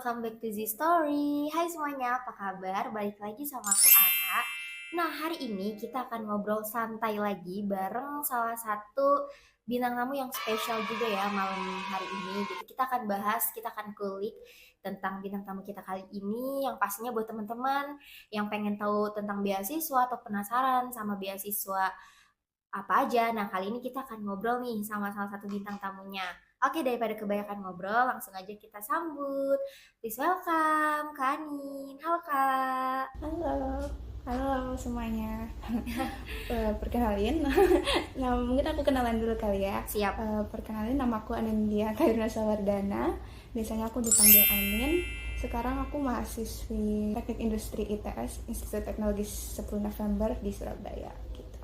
welcome back to Z Story. Hai semuanya, apa kabar? Balik lagi sama aku Ara. Nah, hari ini kita akan ngobrol santai lagi bareng salah satu bintang tamu yang spesial juga ya malam hari ini. Jadi kita akan bahas, kita akan kulik tentang bintang tamu kita kali ini yang pastinya buat teman-teman yang pengen tahu tentang beasiswa atau penasaran sama beasiswa apa aja. Nah, kali ini kita akan ngobrol nih sama salah satu bintang tamunya. Oke, daripada kebanyakan ngobrol, langsung aja kita sambut. Please welcome Kak Anin. Halo Kak. Halo, halo semuanya. Perkenalin, nah mungkin aku kenalan dulu kali ya. Siap. Perkenalin, nama aku Anindya Khairuna Sawardana. Biasanya aku dipanggil Anin. Sekarang aku mahasiswi Teknik Industri ITS, Institut Teknologi 10 November di Surabaya. Gitu.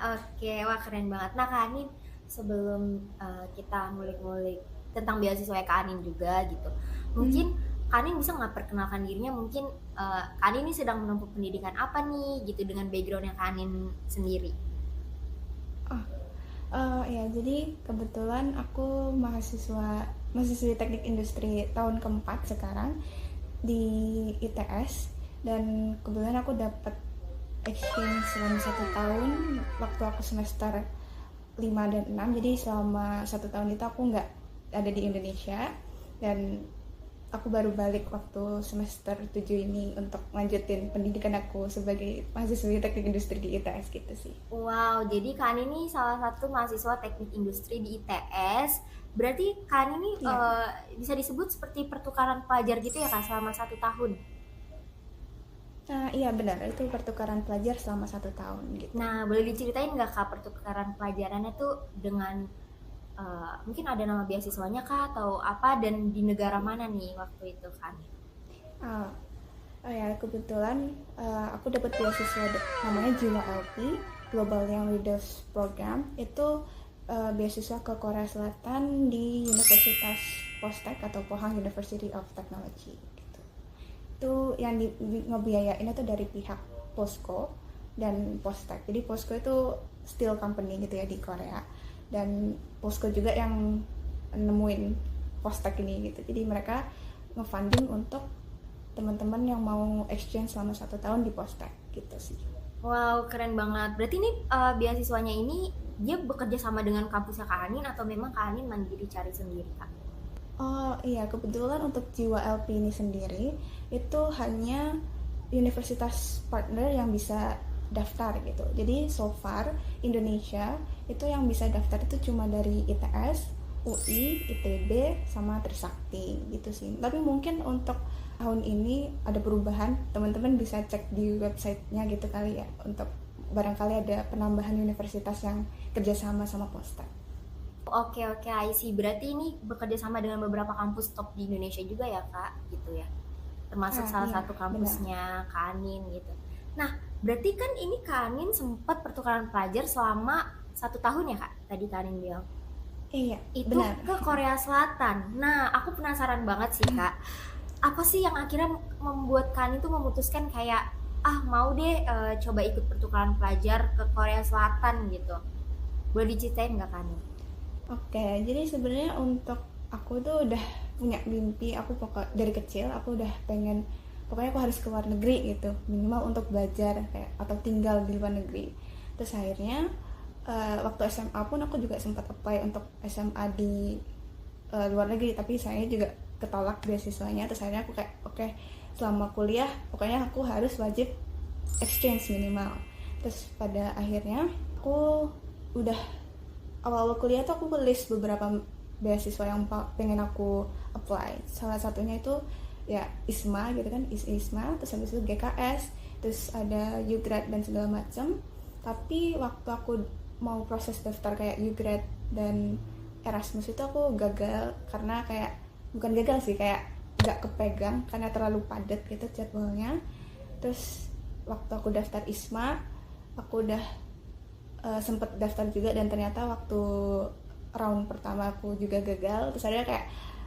Oke. Wah, keren banget. Nah, Kak Anin, sebelum kita ngulik-ngulik tentang beasiswa Kak Anin juga gitu. Mungkin Hmm. Kak Anin bisa nggak perkenalkan dirinya, mungkin Kak Anin ini sedang menempuh pendidikan apa nih gitu dengan background yang Kak Anin sendiri. Oh, ya, jadi kebetulan aku mahasiswi Teknik Industri tahun keempat sekarang di ITS, dan kebetulan aku dapat exchange selama 1 tahun waktu aku semester 5 dan 6. Jadi selama 1 tahun itu aku nggak ada di Indonesia, dan aku baru balik waktu semester 7 ini untuk lanjutin pendidikan aku sebagai mahasiswi teknik industri di ITS gitu sih. Wow, jadi Kak Ani ini salah satu mahasiswa teknik industri di ITS. Berarti Kak Ani ini Ya, bisa disebut seperti pertukaran pelajar gitu ya Kak selama 1 tahun. iya benar, itu pertukaran pelajar selama 1 tahun gitu. Nah, boleh diceritain nggak Kak pertukaran pelajarannya tuh dengan mungkin ada nama beasiswanya Kak atau apa dan di negara mana nih waktu itu kan? Ah, oh ya, kebetulan aku dapat beasiswa namanya Jiwa LP, Global Young Leaders Program. Itu beasiswa ke Korea Selatan di Universitas Postek atau Pohang University of Technology gitu. Itu yang ngebiayain itu dari pihak POSCO dan Postek. Jadi POSCO itu steel company gitu ya di Korea, dan POSCO juga yang nemuin Postek ini gitu. Jadi mereka ngefunding untuk teman-teman yang mau exchange selama 1 tahun di Postek gitu sih. Wow, keren banget. Berarti ini beasiswanya ini dia bekerja sama dengan kampusnya Kak Anin atau memang Kak Anin mandiri cari sendiri Kak? Oh iya, kebetulan untuk Jiwa LP ini sendiri itu hanya universitas partner yang bisa daftar gitu. Jadi so far Indonesia itu yang bisa daftar itu cuma dari ITS, UI, ITB, sama Trisakti gitu sih. Tapi mungkin untuk tahun ini ada perubahan, teman-teman bisa cek di websitenya gitu kali ya, untuk barangkali ada penambahan universitas yang kerjasama sama Postek. Oke oke, I see. Berarti ini bekerja sama dengan beberapa kampus top di Indonesia juga ya Kak, gitu ya. Termasuk salah Iya, satu benar. kampusnya Kak Anin gitu. Nah, berarti kan ini Kak Anin sempat pertukaran pelajar selama 1 tahun ya Kak? Tadi Kak Anin bilang. Iya, Itu benar. ke Korea Selatan. Nah, aku penasaran banget sih Kak. Apa sih yang akhirnya membuat Kak Anin tuh memutuskan kayak mau deh coba ikut pertukaran pelajar ke Korea Selatan gitu. Boleh diceritain nggak Kak Anin? Oke, jadi sebenarnya untuk aku tuh udah punya mimpi, aku dari kecil aku udah pengen, pokoknya aku harus ke luar negeri gitu, minimal untuk belajar kayak atau tinggal di luar negeri. Terus akhirnya waktu SMA pun aku juga sempat apply untuk SMA di luar negeri, tapi saya juga ketolak beasiswanya. Terus akhirnya aku kayak oke, selama kuliah pokoknya aku harus wajib exchange minimal. Terus pada akhirnya aku udah awal-awal kuliah tuh aku list beberapa beasiswa yang pengen aku apply. Salah satunya itu ya ISMA gitu kan, ISMA, terus habis itu GKS, terus ada UGRAD dan segala macam. Tapi waktu aku mau proses daftar kayak UGRAD dan Erasmus itu aku gagal, karena kayak bukan gagal sih, kayak nggak kepegang karena terlalu padat gitu jadwalnya. Terus waktu aku daftar ISMA, aku udah sempet daftar juga, dan ternyata waktu round pertama aku juga gagal. Terus akhirnya kayak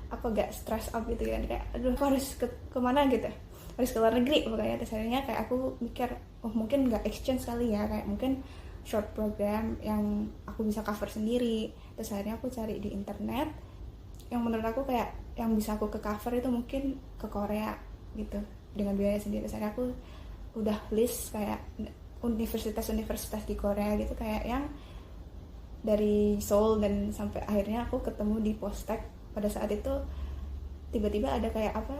aku agak stress up gitu kan, kayak aduh aku harus kemana gitu, harus ke luar negeri pokoknya. Terus akhirnya kayak aku mikir, oh mungkin nggak exchange kali ya, kayak mungkin short program yang aku bisa cover sendiri. Terus akhirnya aku cari di internet yang menurut aku kayak yang bisa aku ke cover itu mungkin ke Korea gitu dengan biaya sendiri. Saya aku udah list kayak universitas-universitas di Korea gitu, kayak yang dari Seoul, dan sampai akhirnya aku ketemu di Postek. Pada saat itu tiba-tiba ada kayak apa,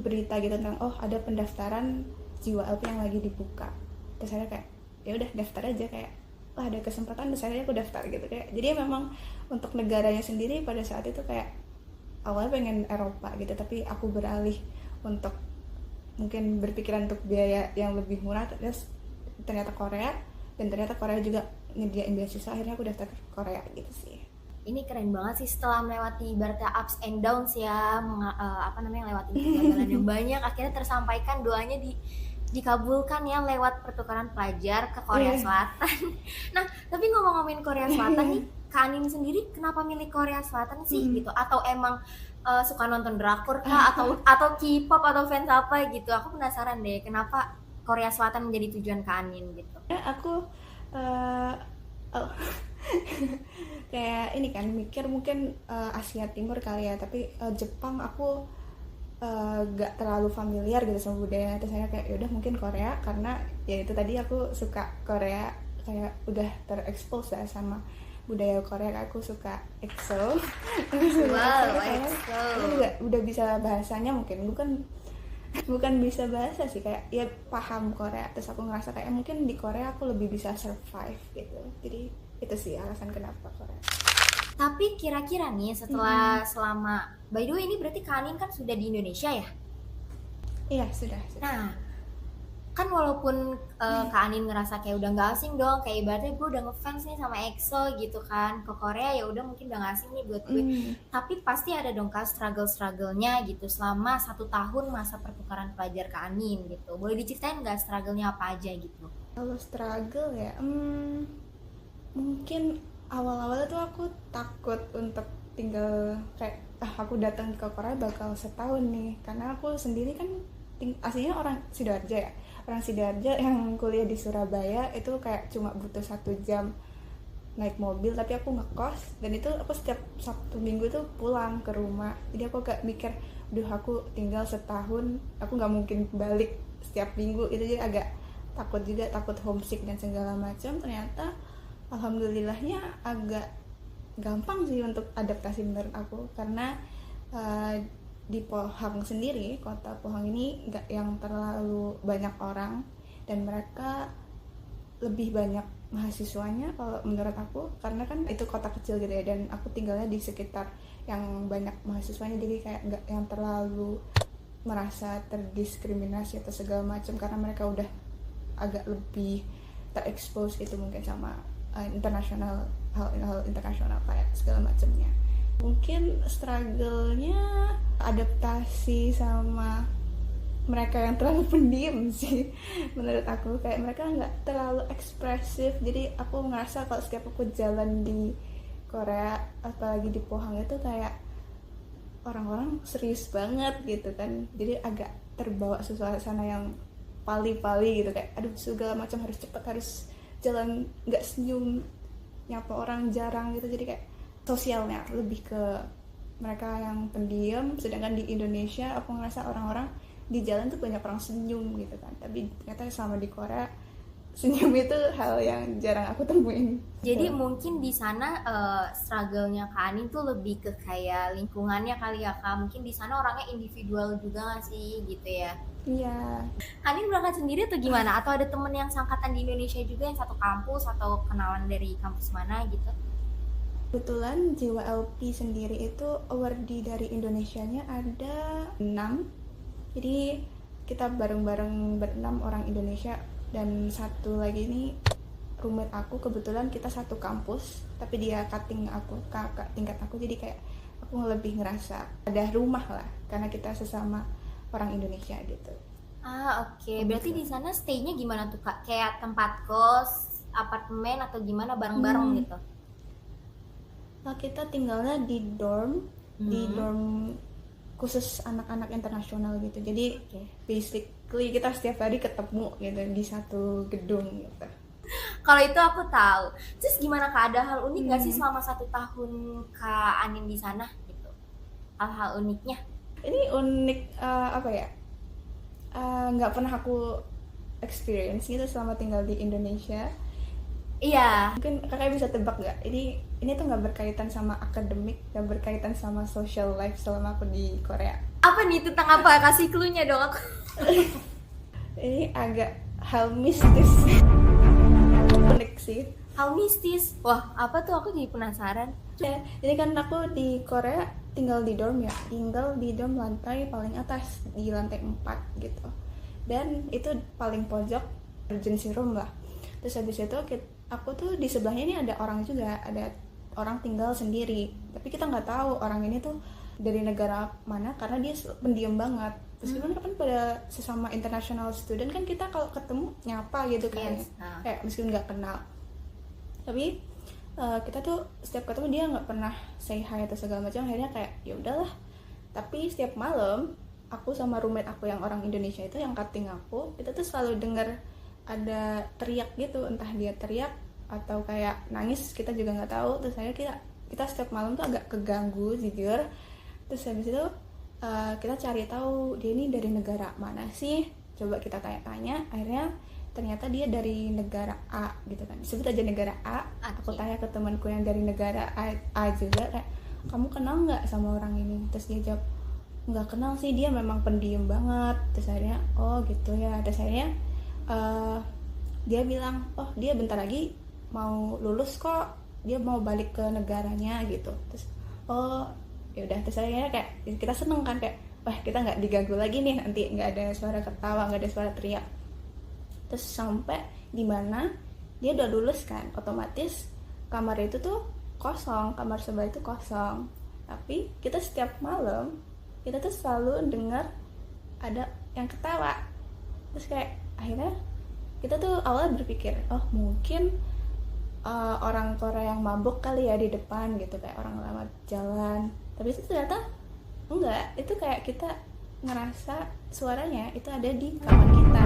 berita gitu tentang oh ada pendaftaran JYLP yang lagi dibuka. Terus saya kayak ya udah daftar aja, kayak wah ada kesempatan, terus akhirnya aku daftar gitu. Kayak jadi memang untuk negaranya sendiri pada saat itu kayak awalnya pengen Eropa gitu, tapi aku beralih untuk mungkin berpikiran untuk biaya yang lebih murah, terus ternyata Korea, dan ternyata Korea juga nyediain beasiswa. Akhirnya aku daftar ke Korea gitu sih. Ini keren banget sih, setelah melewati ibaratnya ups and downs ya, lewatin kegagalan yang banyak, akhirnya tersampaikan doanya dikabulkan ya lewat pertukaran pelajar ke Korea Iya. Selatan. Nah, tapi ngomong-ngomongin Korea Selatan nih, Kak Anin sendiri kenapa milih Korea Selatan sih gitu? Atau emang suka nonton drakor kah, atau K-pop atau fans apa gitu? Aku penasaran deh, kenapa Korea Selatan menjadi tujuan Kak Anin gitu. Ya, aku eh, oh, kayak ini kan mikir mungkin Asia Timur kali ya, tapi Jepang aku gak terlalu familiar gitu sama budaya. Terus saya kayak yaudah mungkin Korea, karena ya itu tadi aku suka Korea, kayak udah terekspos ya sama budaya Korea. Aku suka EXO. Aku suka EXO, Wow, kayak EXO. aku juga udah bisa bahasanya, mungkin bukan bisa bahasa sih, kayak ya paham Korea. Terus aku ngerasa kayak mungkin di Korea aku lebih bisa survive gitu. Jadi itu sih alasan kenapa Korea. Tapi kira-kira nih selama by the way ini berarti Kak Anin kan sudah di Indonesia ya? Iya, sudah. Nah, kan walaupun Kak Anin ngerasa kayak udah nggak asing dong, kayak ibaratnya gue udah ngefans nih sama EXO gitu kan, ke Korea ya udah mungkin udah nggak asing nih buat gue. Tapi pasti ada dong Kak struggle-strugglenya gitu selama 1 tahun masa pertukaran pelajar Kak Anin gitu. Boleh diceritain nggak struggle-nya apa aja gitu? Kalau struggle ya, mungkin awal-awal tuh aku takut untuk tinggal, kayak aku datang ke Korea bakal setahun nih, karena aku sendiri kan aslinya orang Sidoarjo ya, orang Sidoarjo yang kuliah di Surabaya. Itu kayak cuma butuh 1 jam naik mobil, tapi aku ngekos, dan itu aku setiap Sabtu Minggu tuh pulang ke rumah. Jadi aku gak mikir, duh aku tinggal setahun, aku nggak mungkin balik setiap minggu. Itu jadi agak takut juga, takut homesick dan segala macam. Ternyata alhamdulillahnya agak gampang sih untuk adaptasi menurut aku, karena di Pohang sendiri, kota Pohang ini nggak yang terlalu banyak orang, dan mereka lebih banyak mahasiswanya kalau menurut aku, karena kan itu kota kecil gitu ya, dan aku tinggalnya di sekitar yang banyak mahasiswanya. Jadi kayak nggak yang terlalu merasa terdiskriminasi atau segala macam, karena mereka udah agak lebih terekspos gitu mungkin sama internasional, hal internasional kayak segala macamnya. Mungkin struggle-nya adaptasi sama mereka yang terlalu pendiam sih menurut aku. Kayak mereka nggak terlalu ekspresif, jadi aku ngerasa kalau setiap aku jalan di Korea, apalagi di Pohang, itu kayak orang-orang serius banget gitu kan. Jadi agak terbawa suasana yang pali-pali gitu, kayak aduh segala macam harus cepat, harus jalan nggak senyum, nyapa orang jarang gitu. Jadi kayak sosialnya lebih ke mereka yang pendiam, sedangkan di Indonesia aku ngerasa orang-orang di jalan tuh banyak orang senyum gitu kan. Tapi ternyata selama di Korea senyum itu hal yang jarang aku temuin. Jadi mungkin di sana struggle-nya Kak Anin tuh lebih ke kayak lingkungannya kali ya Kak. Mungkin di sana orangnya individual juga nggak sih gitu ya? Iya. Anin berangkat sendiri atau gimana? Atau ada temen yang seangkatan di Indonesia juga yang satu kampus atau kenalan dari kampus mana gitu? Kebetulan JYLP sendiri itu awardee dari Indonesianya ada 6. Jadi kita bareng-bareng ber-6 orang Indonesia, dan satu lagi ini roommate aku. Kebetulan kita satu kampus, tapi dia kakak tingkat aku. Jadi kayak aku lebih ngerasa ada rumah lah, karena kita sesama orang Indonesia gitu. Oke. Berarti di sana stay-nya gimana tuh Kak? Kayak tempat kos, apartemen atau gimana bareng-bareng gitu? Nah, kita tinggalnya di dorm, di dorm khusus anak-anak internasional gitu. Jadi basically kita setiap hari ketemu gitu di satu gedung gitu. Kalau itu aku tahu. Terus gimana Kak? Ada hal unik nggak sih selama 1 tahun Kak Anin di sana gitu? hal-hal uniknya? Ini unik, apa ya, nggak pernah aku experience gitu selama tinggal di Indonesia. Iya. Mungkin kakak bisa tebak nggak? Ini tuh nggak berkaitan sama akademik, nggak berkaitan sama social life selama aku di Korea. Apa nih, tentang apa? Kasih clue-nya dong aku. Ini agak hal mistis. Unik sih. Hal mistis. Wah, apa tuh? Aku jadi penasaran. Ya, ini kan aku di Korea tinggal di dorm ya, tinggal di dorm lantai paling atas, di lantai 4 gitu. Dan itu paling pojok, emergency room lah. Terus habis itu aku tuh di sebelahnya ini ada orang juga, ada orang tinggal sendiri. Tapi kita nggak tahu orang ini tuh dari negara mana karena dia pendiam banget. Meskipun kan pada sesama international student kan kita kalau ketemu nyapa gitu kan, Yes. kayak meskipun nggak kenal. Tapi kita tuh setiap ketemu dia nggak pernah say hi atau segala macam. Akhirnya kayak ya udahlah. Tapi setiap malam aku sama roommate aku yang orang Indonesia itu yang cutting aku, kita tuh selalu dengar ada teriak gitu, entah dia teriak atau kayak nangis, kita juga nggak tahu. Terus akhirnya kita setiap malam tuh agak keganggu jujur. Terus habis itu kita cari tahu dia ini dari negara mana sih, coba kita tanya-tanya. Akhirnya ternyata dia dari negara A gitu kan, sebut aja negara A. Aku tanya ke temanku yang dari negara A juga, kayak kamu kenal nggak sama orang ini? Terus dia jawab nggak kenal sih, dia memang pendiam banget. Terus akhirnya oh gitu ya. Terus akhirnya dia bilang oh dia bentar lagi mau lulus kok, dia mau balik ke negaranya gitu. Terus oh ya udah. Terus akhirnya kayak kita seneng kan, kayak wah kita nggak diganggu lagi nih, nanti nggak ada suara ketawa, nggak ada suara teriak. Terus sampai dimana dia udah lulus kan, otomatis kamar itu tuh kosong, kamar sebelah itu kosong. Tapi kita setiap malam kita tuh selalu dengar ada yang ketawa. Terus kayak akhirnya kita tuh awalnya berpikir oh mungkin orang Korea yang mabuk kali ya di depan gitu, kayak orang lewat jalan. Tapi itu ternyata enggak, itu kayak kita ngerasa suaranya itu ada di kamar kita.